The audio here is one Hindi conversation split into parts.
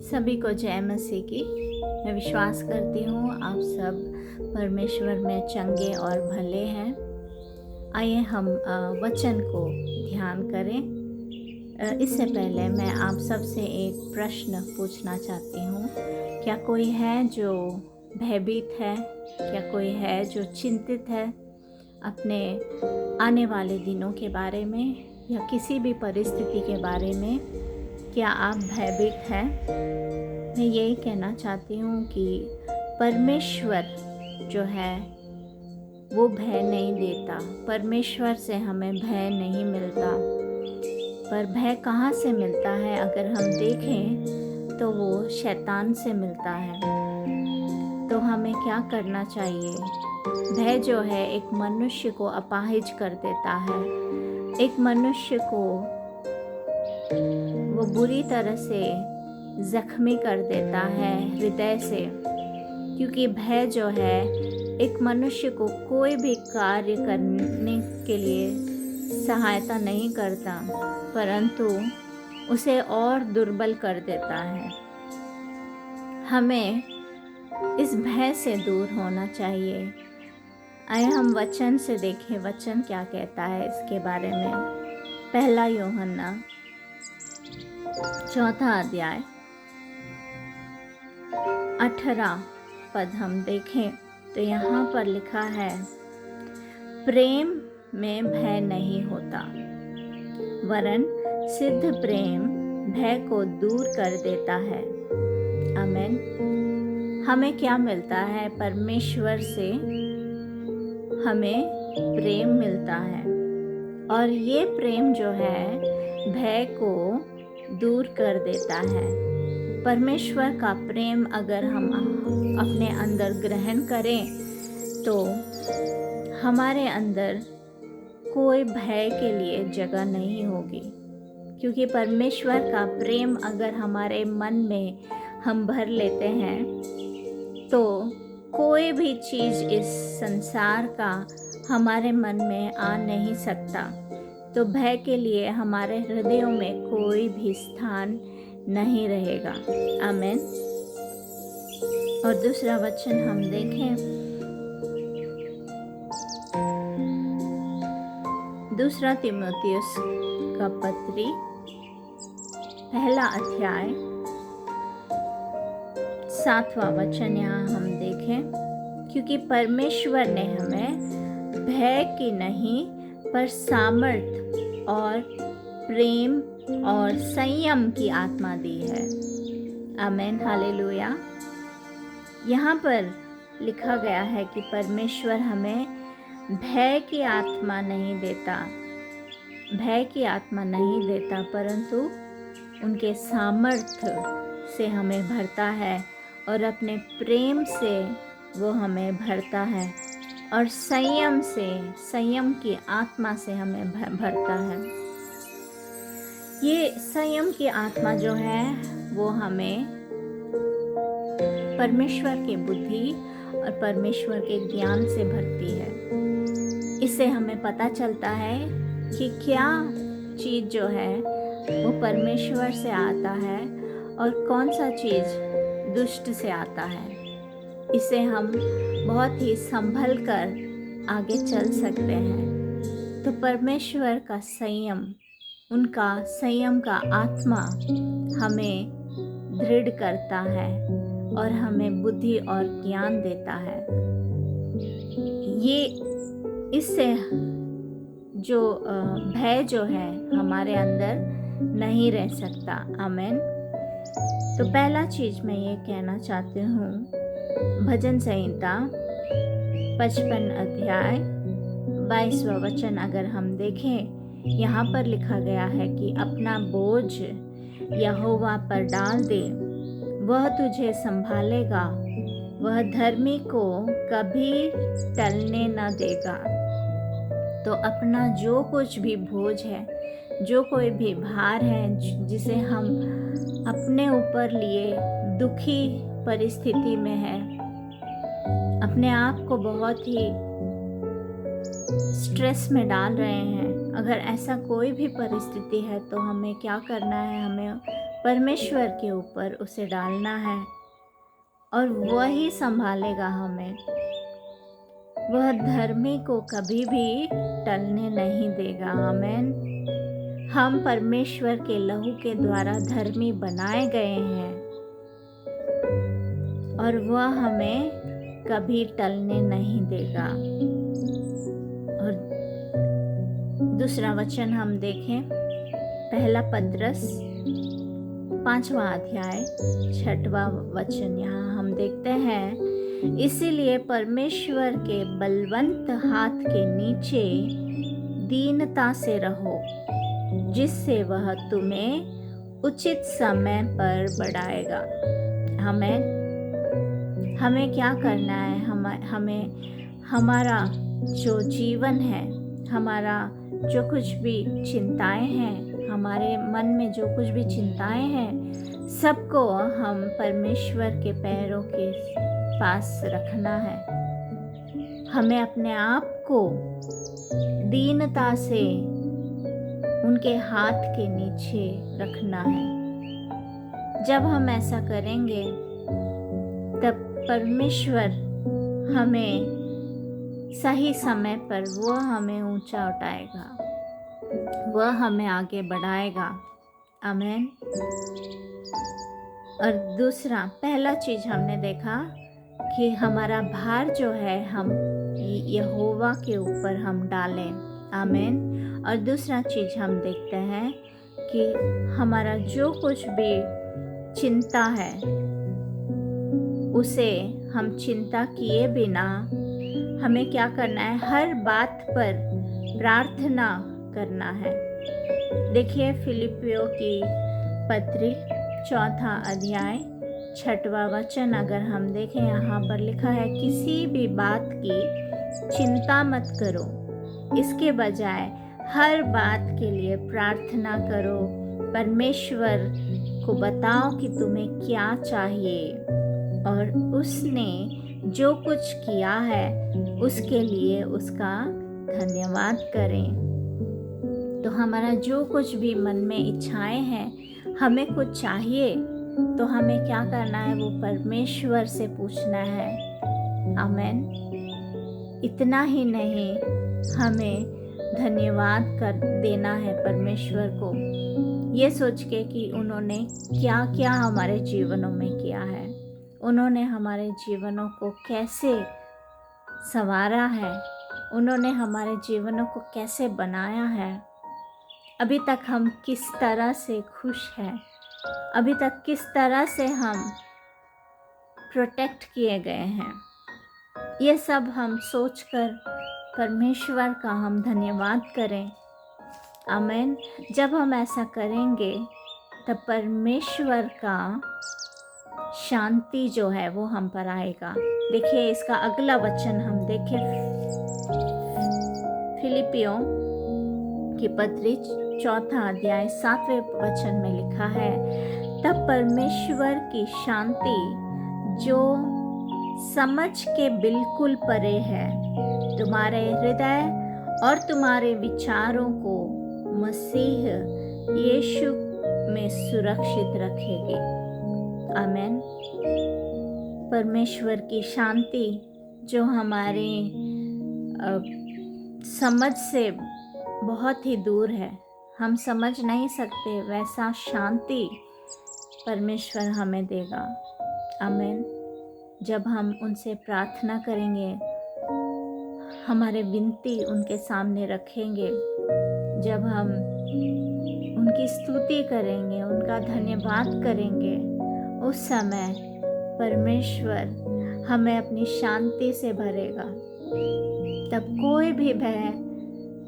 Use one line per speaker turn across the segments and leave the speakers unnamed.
सभी को जय मसीह की। मैं विश्वास करती हूँ आप सब परमेश्वर में चंगे और भले हैं। आइए हम वचन को ध्यान करें। इससे पहले मैं आप सब से एक प्रश्न पूछना चाहती हूँ। क्या कोई है जो भयभीत है? क्या कोई है जो चिंतित है अपने आने वाले दिनों के बारे में या किसी भी परिस्थिति के बारे में? क्या आप भयभीत हैं? मैं यही कहना चाहती हूँ कि परमेश्वर जो है वो भय नहीं देता। परमेश्वर से हमें भय नहीं मिलता। पर भय कहाँ से मिलता है? अगर हम देखें तो वो शैतान से मिलता है। तो हमें क्या करना चाहिए? भय जो है एक मनुष्य को अपाहिज कर देता है। एक मनुष्य को वो बुरी तरह से जख्मी कर देता है हृदय से, क्योंकि भय जो है एक मनुष्य को कोई भी कार्य करने के लिए सहायता नहीं करता, परंतु उसे और दुर्बल कर देता है। हमें इस भय से दूर होना चाहिए। आइए हम वचन से देखें, वचन क्या कहता है इसके बारे में। पहला यूहन्ना 4 अध्याय 18 पद हम देखें तो यहाँ पर लिखा है, प्रेम में भय नहीं होता, वरन सिद्ध प्रेम भय को दूर कर देता है। आमीन। हमें क्या मिलता है? परमेश्वर से हमें प्रेम मिलता है, और ये प्रेम जो है भय को दूर कर देता है। परमेश्वर का प्रेम अगर हम अपने अंदर ग्रहण करें तो हमारे अंदर कोई भय के लिए जगह नहीं होगी, क्योंकि परमेश्वर का प्रेम अगर हमारे मन में हम भर लेते हैं तो कोई भी चीज़ इस संसार का हमारे मन में आ नहीं सकता। तो भय के लिए हमारे हृदयों में कोई भी स्थान नहीं रहेगा। आमीन। और दूसरा वचन हम देखें, दूसरा तीमुथियुस का पत्री 1 अध्याय 7वां वचन यहाँ हम देखें, क्योंकि परमेश्वर ने हमें भय की नहीं पर सामर्थ और प्रेम और संयम की आत्मा दी है। आमीन, हालेलुया। यहाँ पर लिखा गया है कि परमेश्वर हमें भय की आत्मा नहीं देता, भय की आत्मा नहीं देता, परंतु उनके सामर्थ्य से हमें भरता है और अपने प्रेम से वो हमें भरता है, और संयम से, संयम की आत्मा से हमें भरता है। ये संयम की आत्मा जो है वो हमें परमेश्वर की बुद्धि और परमेश्वर के ज्ञान से भरती है। इससे हमें पता चलता है कि क्या चीज़ जो है वो परमेश्वर से आता है और कौन सा चीज़ दुष्ट से आता है। इससे हम बहुत ही संभल कर आगे चल सकते हैं। तो परमेश्वर का संयम, उनका संयम का आत्मा हमें दृढ़ करता है और हमें बुद्धि और ज्ञान देता है। ये इससे जो भय जो है हमारे अंदर नहीं रह सकता। आमीन। तो पहला चीज़ मैं ये कहना चाहती हूँ, भजन संहिता 55 अध्याय 22वां वचन अगर हम देखें, यहाँ पर लिखा गया है कि अपना बोझ यहोवा पर डाल दे, वह तुझे संभालेगा, वह धर्मी को कभी टलने न देगा। तो अपना जो कुछ भी बोझ है, जो कोई भी भार है जिसे हम अपने ऊपर लिए दुखी परिस्थिति में है, अपने आप को बहुत ही स्ट्रेस में डाल रहे हैं, अगर ऐसा कोई भी परिस्थिति है तो हमें क्या करना है? हमें परमेश्वर के ऊपर उसे डालना है और वही संभालेगा हमें। वह धर्मी को कभी भी टलने नहीं देगा। आमीन। हम परमेश्वर के लहू के द्वारा धर्मी बनाए गए हैं और वह हमें कभी टलने नहीं देगा। और दूसरा वचन हम देखें, पहला पतरस 5वां अध्याय 6वां वचन। यहाँ हम देखते हैं, इसीलिए परमेश्वर के बलवंत हाथ के नीचे दीनता से रहो, जिससे वह तुम्हें उचित समय पर बढ़ाएगा। हमें क्या करना है? हमें हमारा जो जीवन है, हमारा जो कुछ भी चिंताएं हैं, हमारे मन में जो कुछ भी चिंताएं हैं, सबको हम परमेश्वर के पैरों के पास रखना है। हमें अपने आप को दीनता से उनके हाथ के नीचे रखना है। जब हम ऐसा करेंगे तब परमेश्वर हमें सही समय पर वह हमें ऊंचा उठाएगा, वह हमें आगे बढ़ाएगा। आमीन। और दूसरा, पहला चीज हमने देखा कि हमारा भार जो है हम यहोवा के ऊपर हम डालें। आमीन। और दूसरा चीज हम देखते हैं कि हमारा जो कुछ भी चिंता है उसे हम चिंता किए बिना हमें क्या करना है? हर बात पर प्रार्थना करना है। देखिए फिलिपियों की पत्री 4 अध्याय 6वां वचन अगर हम देखें, यहाँ पर लिखा है, किसी भी बात की चिंता मत करो, इसके बजाय हर बात के लिए प्रार्थना करो। परमेश्वर को बताओ कि तुम्हें क्या चाहिए और उसने जो कुछ किया है उसके लिए उसका धन्यवाद करें। तो हमारा जो कुछ भी मन में इच्छाएं हैं, हमें कुछ चाहिए तो हमें क्या करना है? वो परमेश्वर से पूछना है। आमीन। इतना ही नहीं, हमें धन्यवाद कर देना है परमेश्वर को, ये सोच के कि उन्होंने क्या क्या हमारे जीवनों में किया है, उन्होंने हमारे जीवनों को कैसे संवारा है, उन्होंने हमारे जीवनों को कैसे बनाया है, अभी तक हम किस तरह से खुश हैं, अभी तक किस तरह से हम प्रोटेक्ट किए गए हैं। ये सब हम सोचकर परमेश्वर का हम धन्यवाद करें। आमीन। जब हम ऐसा करेंगे तब परमेश्वर का शांति जो है वो हम पर आएगा। देखिए इसका अगला वचन हम देखें, फिलिपियों की पत्री 4 अध्याय 7वें वचन में लिखा है, तब परमेश्वर की शांति जो समझ के बिल्कुल परे है, तुम्हारे हृदय और तुम्हारे विचारों को मसीह यीशु में सुरक्षित रखेगी। आमीन। परमेश्वर की शांति जो हमारे समझ से बहुत ही दूर है, हम समझ नहीं सकते, वैसा शांति परमेश्वर हमें देगा। आमीन। जब हम उनसे प्रार्थना करेंगे, हमारे विनती उनके सामने रखेंगे, जब हम उनकी स्तुति करेंगे, उनका धन्यवाद करेंगे, उस समय परमेश्वर हमें अपनी शांति से भरेगा। तब कोई भी भय,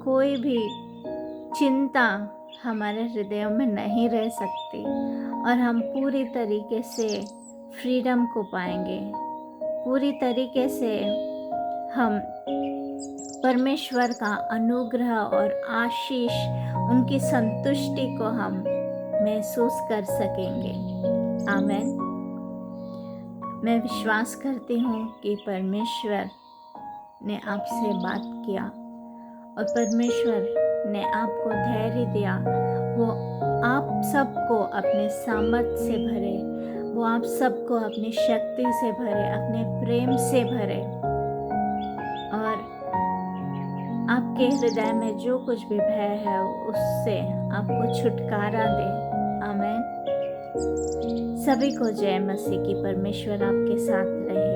कोई भी चिंता हमारे हृदयों में नहीं रह सकती और हम पूरी तरीके से फ्रीडम को पाएंगे। पूरी तरीके से हम परमेश्वर का अनुग्रह और आशीष, उनकी संतुष्टि को हम महसूस कर सकेंगे। आमीन। मैं विश्वास करती हूँ कि परमेश्वर ने आपसे बात किया और परमेश्वर ने आपको धैर्य दिया, वो आप सबको अपने सामर्थ्य से भरे, वो आप सबको अपनी शक्ति से भरे, अपने प्रेम से भरे और आपके हृदय में जो कुछ भी भय है उससे आपको छुटकारा दे। आमीन। सभी को जय मसीह की। परमेश्वर आपके साथ रहे।